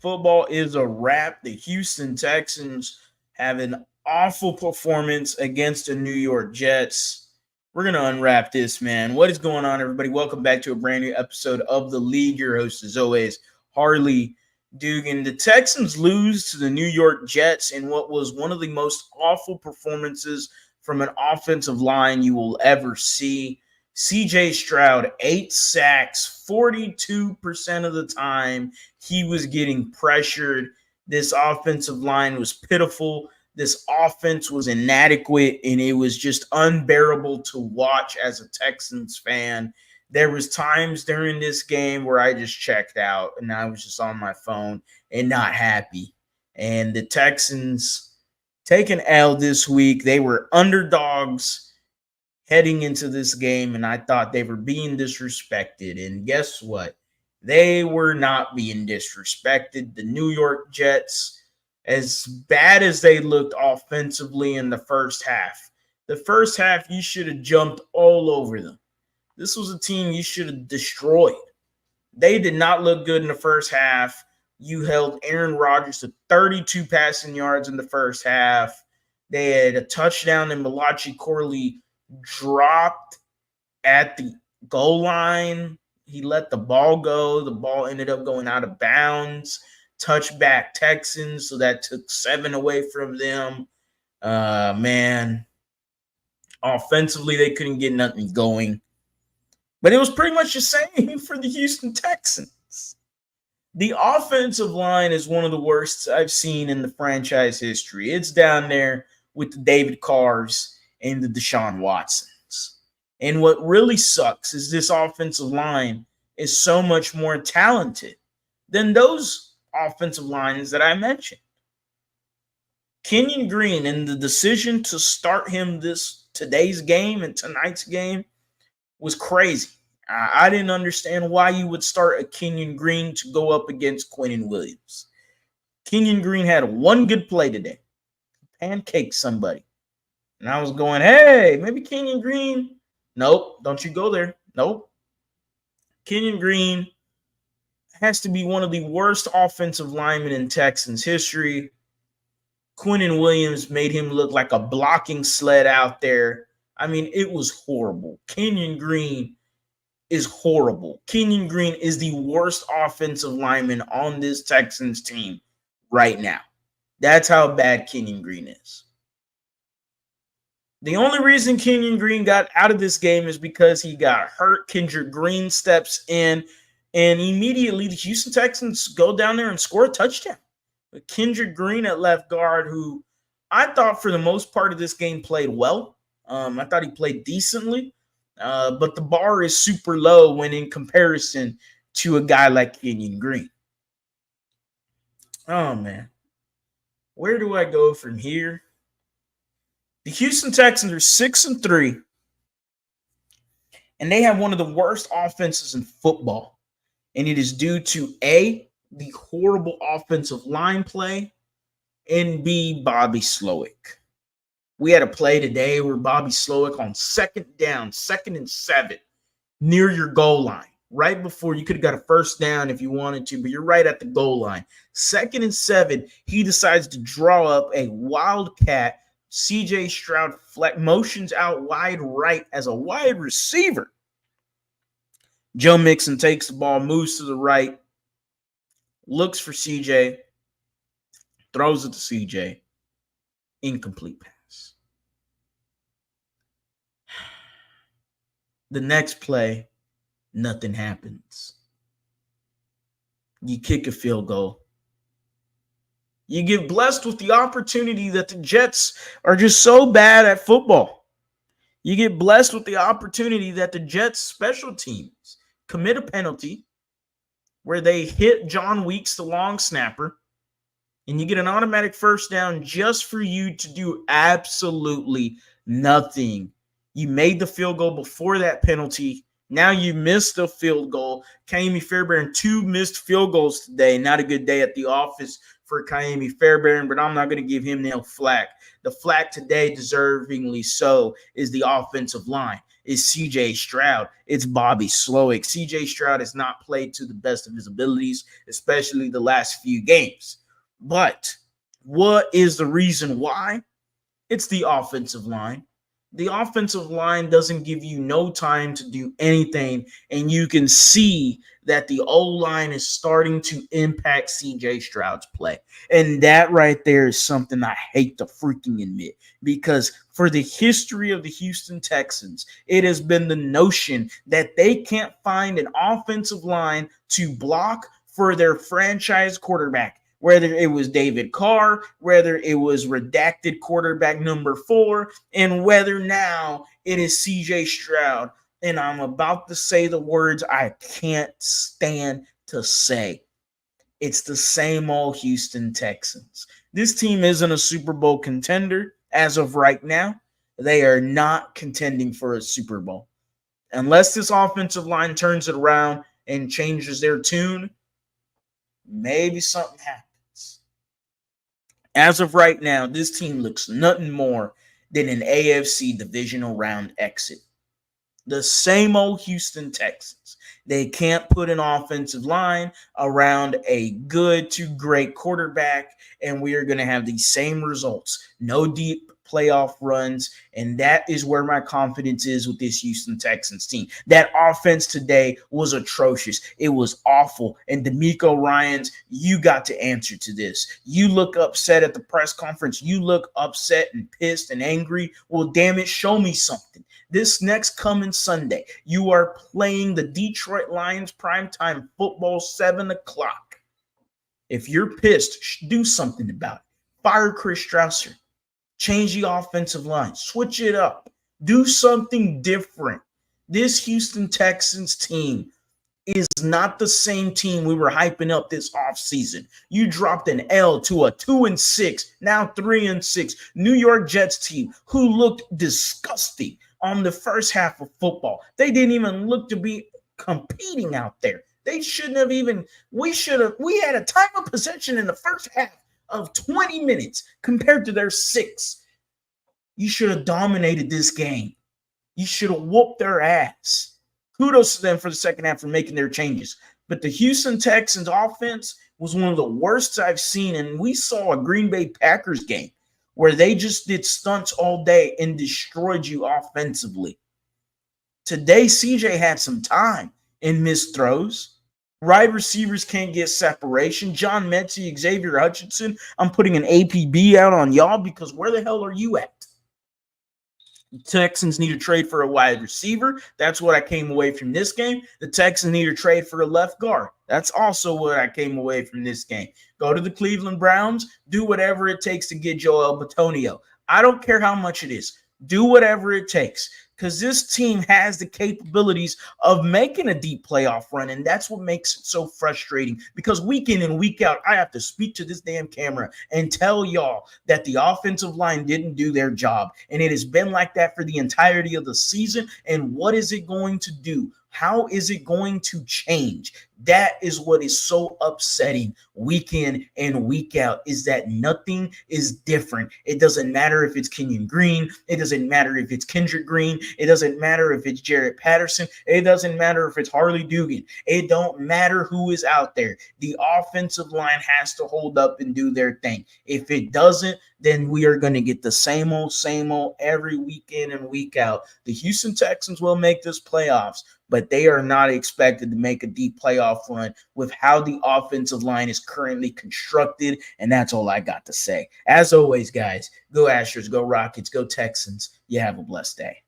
football is a wrap. The Houston Texans have an awful performance against the New York Jets. We're going to unwrap this, man. What is going on, everybody? Welcome back to a brand new episode of TheLead. Your host, as always, Harley Dugan. The Texans lose to the New York Jets in what was one of the most awful performances from an offensive line you will ever see. C.J. Stroud, 8 sacks, 42% of the time he was getting pressured. This offensive line was pitiful. This offense was inadequate, and it was just unbearable to watch as a Texans fan. There was times during this game where I just checked out, and I was just on my phone and not happy. And the Texans take an L this week. They were underdogs heading into this game, and I thought they were being disrespected. And guess what? They were not being disrespected. The New York Jets, as bad as they looked offensively in the first half, you should have jumped all over them. This was a team you should have destroyed. They did not look good in the first half. You held Aaron Rodgers to 32 passing yards in the first half. They had a touchdown, and Malachi Corley dropped at the goal line. He let the ball go. The ball ended up going out of bounds. Touchback Texans, so that took 7 away from them. Man, offensively, they couldn't get nothing going. But it was pretty much the same for the Houston Texans. The offensive line is one of the worst I've seen in the franchise history. It's down there with the David Carrs and the Deshaun Watsons. And what really sucks is this offensive line is so much more talented than those offensive lines that I mentioned. Kenyon Green, and the decision to start him today's game and tonight's game was crazy. I didn't understand why you would start a Kenyon Green to go up against Quinnen Williams. Kenyon Green had one good play today. Pancake somebody. And I was going, hey, maybe Kenyon Green. Nope, don't you go there. Nope. Kenyon Green has to be one of the worst offensive linemen in Texans history. Quinnen Williams made him look like a blocking sled out there. I mean, it was horrible. Kenyon Green is horrible. Kenyon Green is the worst offensive lineman on this Texans team right now. That's how bad Kenyon Green is. The only reason Kenyon Green got out of this game is because he got hurt. Kendrick Green steps in, and immediately the Houston Texans go down there and score a touchdown. But Kendrick Green at left guard, who I thought for the most part of this game played well. I thought he played decently, but the bar is super low when in comparison to a guy like Kenyon Green. Oh, man. Where do I go from here? The Houston Texans are 6-3, and they have one of the worst offenses in football. And it is due to A, the horrible offensive line play, and B, Bobby Slowick. We had a play today where Bobby Slowick on second down, 2nd and 7, near your goal line, right before you could have got a first down if you wanted to, but you're right at the goal line. 2nd and 7, he decides to draw up a wildcat. C.J. Stroud motions out wide right as a wide receiver. Joe Mixon takes the ball, moves to the right, looks for C.J., throws it to C.J., incomplete pass. The next play, nothing happens. You kick a field goal. You get blessed with the opportunity that the Jets are just so bad at football. You get blessed with the opportunity that the Jets special teams commit a penalty where they hit John Weeks, the long snapper, and you get an automatic first down just for you to do absolutely nothing. You made the field goal before that penalty. Now you missed the field goal. Kaimi Fairbairn, 2 missed field goals today. Not a good day at the office for Kaimi Fairbairn, but I'm not going to give him no flack. The flack today, deservingly so, is the offensive line. is CJ Stroud. It's Bobby Slowick. CJ Stroud has not played to the best of his abilities, especially the last few games. But what is the reason why? It's the offensive line. The offensive line doesn't give you no time to do anything, and you can see that the O-line is starting to impact CJ Stroud's play. And that right there is something I hate to freaking admit, because for the history of the Houston Texans, it has been the notion that they can't find an offensive line to block for their franchise quarterback. Whether it was David Carr, whether it was redacted quarterback number 4, and whether now it is CJ Stroud. And I'm about to say the words I can't stand to say. It's the same old Houston Texans. This team isn't a Super Bowl contender as of right now. They are not contending for a Super Bowl. Unless this offensive line turns it around and changes their tune, maybe something happens. As of right now, this team looks nothing more than an AFC divisional round exit. The same old Houston Texans. They can't put an offensive line around a good to great quarterback, and we are going to have the same results. No deep playoff runs, and that is where my confidence is with this Houston Texans team. That offense today was atrocious. It was awful. And D'Amico Ryans, you got to answer to this. You look upset at the press conference. You look upset and pissed and angry. Well, damn it, show me something. This next coming Sunday, you are playing the Detroit Lions primetime football, 7 o'clock. If you're pissed, do something about it. Fire Chris Strausser. Change the offensive line. Switch it up. Do something different. This Houston Texans team is not the same team we were hyping up this offseason. You dropped an L to a 2-6, now 3-6 New York Jets team who looked disgusting on the first half of football. They didn't even look to be competing out there. They shouldn't have even, we had a time of possession in the first half of 20 minutes compared to their 6. You should have dominated this game. You should have whooped their ass. Kudos to them for the second half for making their changes. But the Houston Texans offense was one of the worst I've seen, and we saw a Green Bay Packers game where they just did stunts all day and destroyed you offensively. Today, CJ had some time and missed throws. Wide receivers can't get separation. John Mechie, Xavier Hutchinson, I'm putting an APB out on y'all because where the hell are you at? The Texans need to trade for a wide receiver. That's what I came away from this game. The Texans need to trade for a left guard. That's also what I came away from this game. Go to the Cleveland Browns. Do whatever it takes to get Joel Bitonio. I don't care how much it is. Do whatever it takes, because this team has the capabilities of making a deep playoff run, and that's what makes it so frustrating, because week in and week out, I have to speak to this damn camera and tell y'all that the offensive line didn't do their job, and it has been like that for the entirety of the season. And what is it going to do? How is it going to change? That is what is so upsetting week in and week out, is that nothing is different. It doesn't matter if it's Kenyon Green. It doesn't matter if it's Kendrick Green. It doesn't matter if it's Jarrett Patterson. It doesn't matter if it's Harley Dugan. It don't matter who is out there. The offensive line has to hold up and do their thing. If it doesn't, then we are going to get the same old every week in and week out. The Houston Texans will make this playoffs, but they are not expected to make a deep playoff run with how the offensive line is currently constructed. And that's all I got to say. As always, guys, go Astros, go Rockets, go Texans. You have a blessed day.